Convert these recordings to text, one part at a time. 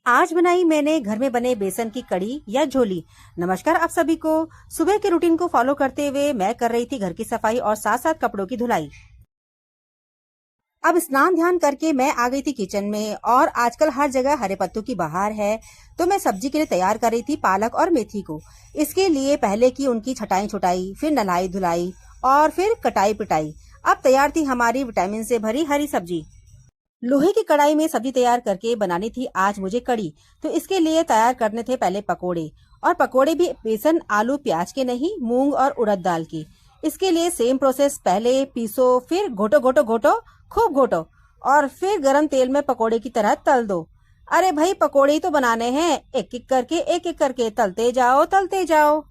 आज बनाई मैंने घर में बने बेसन की कड़ी या झोली। नमस्कार आप सभी को। सुबह के रूटीन को फॉलो करते हुए मैं कर रही थी घर की सफाई और साथ साथ कपड़ों की धुलाई। अब स्नान ध्यान करके मैं आ गई थी किचन में और आजकल हर जगह हरे पत्तों की बहार है, तो मैं सब्जी के लिए तैयार कर रही थी पालक और मेथी को। इसके लिए पहले की उनकी छटाई छुटाई, फिर नलाई धुलाई और फिर कटाई पिटाई। अब तैयार थी हमारी विटामिन से भरी हरी सब्जी। लोहे की कढ़ाई में सब्जी तैयार करके बनानी थी आज मुझे कड़ी, तो इसके लिए तैयार करने थे पहले पकोड़े। और पकोड़े भी बेसन आलू प्याज के नहीं, मूंग और उड़द दाल की। इसके लिए सेम प्रोसेस, पहले पीसो, फिर घोटो घोटो घोटो, खूब घोटो और फिर गरम तेल में पकोड़े की तरह तल दो। अरे भाई, पकोड़े ही तो बनाने हैं, एक एक करके तलते जाओ तलते जाओ।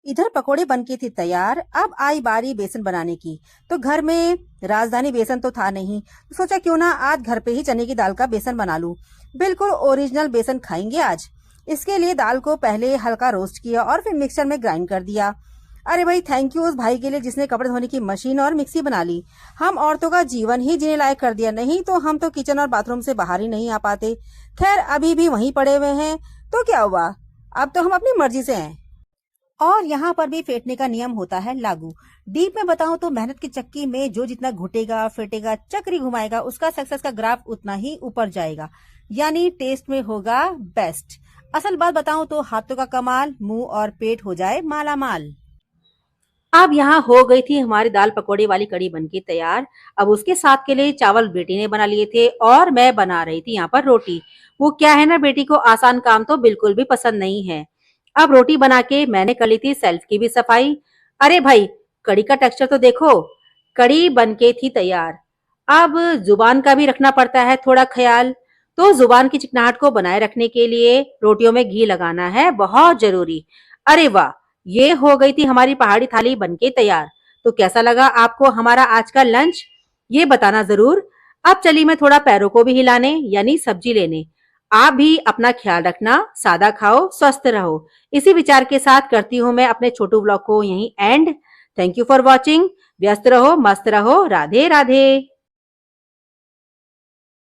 इधर पकोड़े बनके थी तैयार। अब आई बारी बेसन बनाने की। तो घर में राजधानी बेसन तो था नहीं, तो सोचा क्यों ना आज घर पे ही चने की दाल का बेसन बना लूं। बिल्कुल ओरिजिनल बेसन खाएंगे आज। इसके लिए दाल को पहले हल्का रोस्ट किया और फिर मिक्सर में ग्राइंड कर दिया। अरे भाई, थैंक यू उस भाई के लिए जिसने कपड़े धोने की मशीन और मिक्सी बना ली। हम औरतों का जीवन ही जीने लायक कर दिया, नहीं तो हम तो किचन और बाथरूम से बाहर ही नहीं आ पाते। खैर, अभी भी वहीं पड़े हुए हैं, तो क्या हुआ, अब तो हम अपनी मर्जी से हैं। और यहाँ पर भी फेंटने का नियम होता है लागू। डीप में बताऊं तो मेहनत की चक्की में जो जितना घुटेगा फेंटेगा चक्री घुमाएगा, उसका सक्सेस का ग्राफ उतना ही ऊपर जाएगा, यानी टेस्ट में होगा बेस्ट। असल बात बताऊं तो हाथों का कमाल, मुंह और पेट हो जाए माला माल। अब यहाँ हो गई थी हमारी दाल पकौड़े वाली कड़ी बनके तैयार। अब उसके साथ के लिए चावल बेटी ने बना लिए थे और मैं बना रही थी यहाँ पर रोटी। वो क्या है ना, बेटी को आसान काम तो बिल्कुल भी पसंद नहीं है। अब रोटी बना के मैंने कर ली थी सेल्फ की भी सफाई। अरे भाई, कड़ी का टेक्सचर तो देखो। कड़ी बनके थी तैयार। अब जुबान का भी रखना पड़ता है थोड़ा ख्याल। तो जुबान की चिकनाहट को बनाए रखने के लिए रोटियों में घी लगाना है बहुत जरूरी। अरे वाह, ये हो गई थी हमारी पहाड़ी थाली बनके तैयार। तो कैसा लगा आपको हमारा आज का लंच, ये बताना जरूर। अब चली मैं थोड़ा पैरों को भी हिलाने, यानी सब्जी लेने। आप भी अपना ख्याल रखना, सादा खाओ, स्वस्थ रहो। इसी विचार के साथ करती हूँ मैं अपने छोटू ब्लॉग को यहीं and. Thank you for watching. व्यस्त रहो, मस्त रहो, राधे राधे।